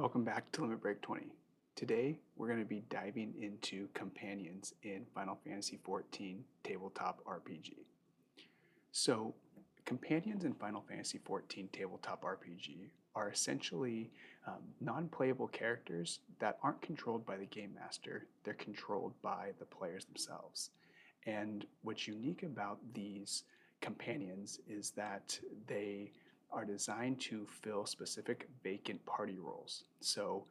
Welcome back to Limit Break 20. Today, we're going to be diving into companions in Final Fantasy XIV Tabletop RPG. So, companions in Final Fantasy XIV Tabletop RPG are essentially non-playable characters that aren't controlled by the game master, they're controlled by the players themselves. And what's unique about these companions is that they are designed to fill specific vacant party roles. So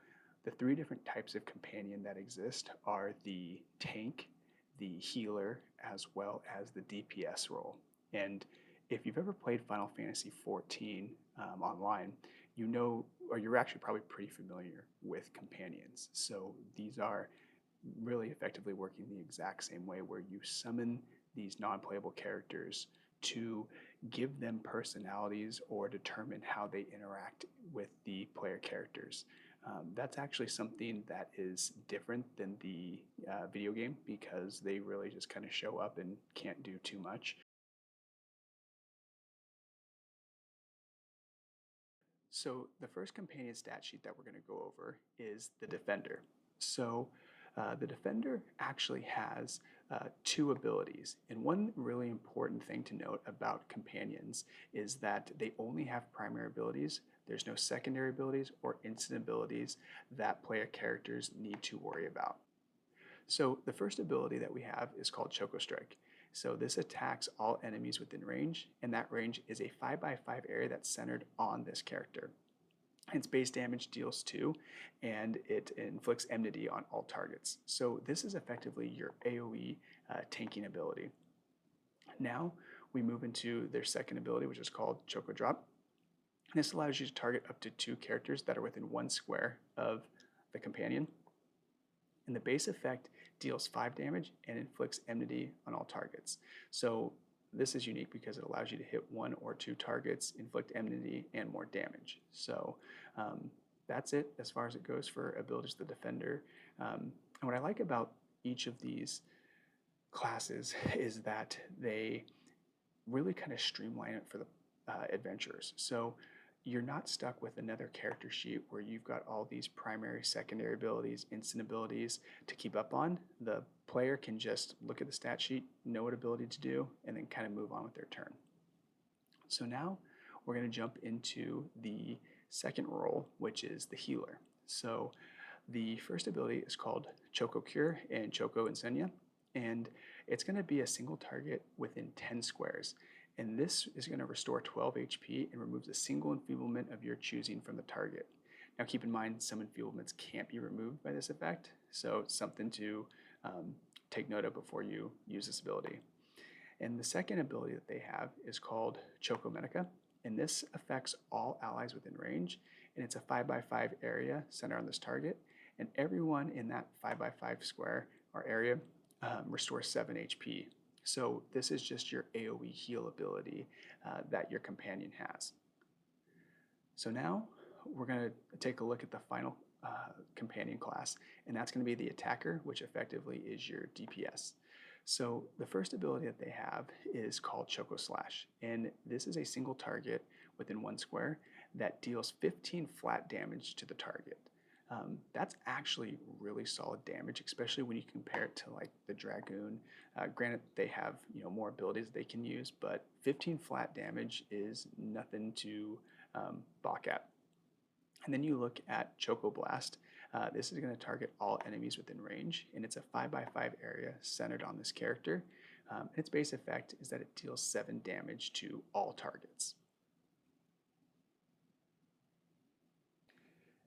the three different types of companion that exist are the tank, the healer, as well as the DPS role. And if you've ever played Final Fantasy XIV online, you know, or you're actually probably pretty familiar with companions. So these are really effectively working the exact same way, where you summon these non-playable characters to give them personalities or determine how they interact with the player characters. That's actually something that is different than the video game, because they really just kind of show up and can't do too much. So the first companion stat sheet that we're going to go over is the Defender. So the Defender actually has two abilities. And one really important thing to note about companions is that they only have primary abilities. There's no secondary abilities or instant abilities that player characters need to worry about. So the first ability that we have is called Choco Strike. So this attacks all enemies within range, and that range is a 5x5 area that's centered on this character. Its base damage deals 2, and it inflicts enmity on all targets. So this is effectively your AoE tanking ability. Now we move into their second ability, which is called Choco Drop. This allows you to target up to 2 characters that are within 1 square of the companion. And the base effect deals 5 damage and inflicts enmity on all targets. So this is unique because it allows you to hit 1 or 2 targets, inflict enmity, and more damage. So that's it as far as it goes for abilities of the Defender. And what I like about each of these classes is that they really kind of streamline it for the adventurers. So you're not stuck with another character sheet where you've got all these primary, secondary abilities, instant abilities to keep up on. The player can just look at the stat sheet, know what ability to do, and then kind of move on with their turn. So now we're going to jump into the second role, which is the healer. So the first ability is called Choco Cure and Choco Insomnia, and it's going to be a single target within 10 squares. And this is going to restore 12 HP and removes a single enfeeblement of your choosing from the target. Now keep in mind, some enfeeblements can't be removed by this effect, so it's something to take note of before you use this ability. And the second ability that they have is called Choco Medica, and this affects all allies within range, and it's a 5x5 area centered on this target, and everyone in that 5x5 square or area restores 7 HP. So this is just your AoE heal ability that your companion has. So now we're going to take a look at the final companion class, and that's going to be the Attacker, which effectively is your DPS. So the first ability that they have is called Choco Slash, and this is a single target within 1 square that deals 15 flat damage to the target. That's actually really solid damage, especially when you compare it to like the Dragoon. Granted, they have more abilities they can use, but 15 flat damage is nothing to balk at. And then you look at Choco Blast. This is going to target all enemies within range, and it's a 5x5 area centered on this character. Its base effect is that it deals 7 damage to all targets.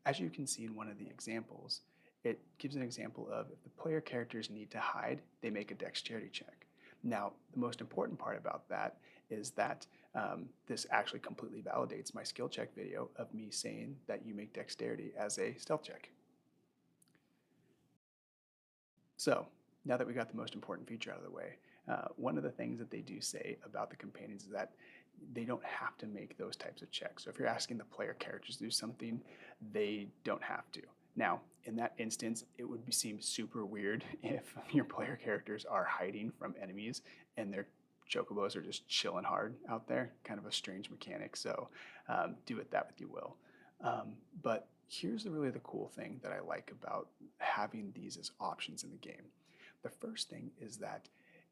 As you can see in one of the examples, it gives an example of if the player characters need to hide, they make a dexterity check. Now, the most important part about that is that this actually completely validates my skill check video of me saying that you make dexterity as a stealth check. So, now that we got the most important feature out of the way, one of the things that they do say about the companions is that they don't have to make those types of checks. So if you're asking the player characters to do something, they don't have to. Now, in that instance, it would seem super weird if your player characters are hiding from enemies and their chocobos are just chilling hard out there. Kind of a strange mechanic, so do with that what you will. But here's really the cool thing that I like about having these as options in the game. The first thing is that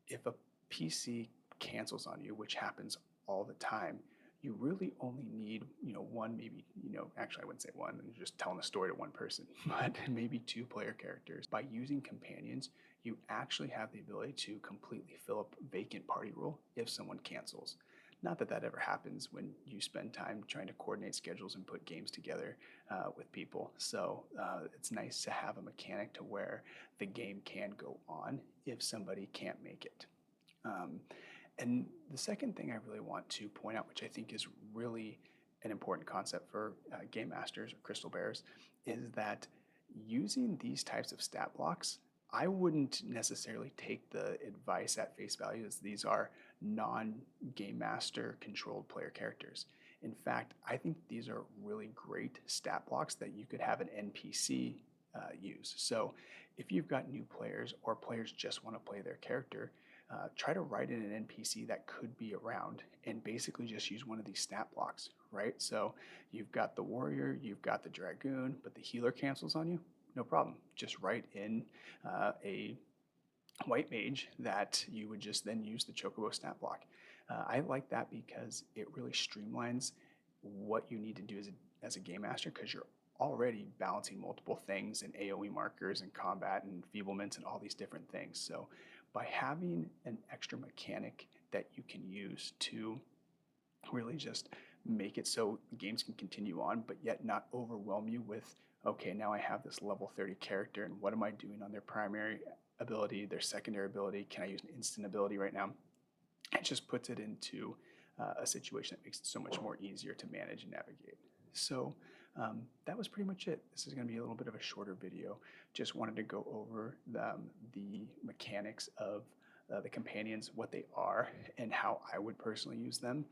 if a PC cancels on you, which happens all the time, you really only need, one, maybe, actually I wouldn't say one, and you're just telling a story to one person, but maybe two player characters. By using companions, you actually have the ability to completely fill up vacant party role if someone cancels. Not that that ever happens when you spend time trying to coordinate schedules and put games together with people. So it's nice to have a mechanic to where the game can go on if somebody can't make it. And the second thing I really want to point out, which I think is really an important concept for game masters or crystal bearers, is that using these types of stat blocks, I wouldn't necessarily take the advice at face value as these are non-game master controlled player characters. In fact, I think these are really great stat blocks that you could have an NPC use. So if you've got new players or players just want to play their character, try to write in an NPC that could be around and basically just use one of these stat blocks, right? So you've got the warrior, you've got the dragoon, but the healer cancels on you, no problem. Just write in a white mage that you would just then use the chocobo stat block. I like that because it really streamlines what you need to do as a game master, because you're already balancing multiple things and AoE markers and combat and enfeeblements and all these different things. So by having an extra mechanic that you can use to really just make it so games can continue on, but yet not overwhelm you with, okay, now I have this level 30 character, and what am I doing on their primary ability, their secondary ability? Can I use an instant ability right now? It just puts it into a situation that makes it so much more easier to manage and navigate. So that was pretty much it. This is going to be a little bit of a shorter video. Just wanted to go over the mechanics of the companions, what they are, and how I would personally use them.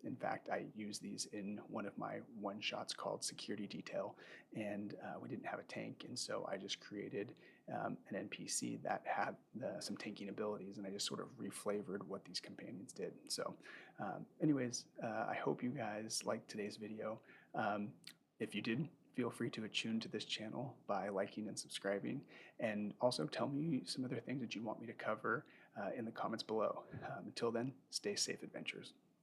In fact, I use these in one of my one-shots called Security Detail, and we didn't have a tank, and so I just created an NPC that had some tanking abilities, and I just sort of reflavored what these companions did. So anyways, I hope you guys liked today's video. If you did, feel free to attune to this channel by liking and subscribing, and also tell me some other things that you want me to cover in the comments below. Until then, stay safe, adventurers.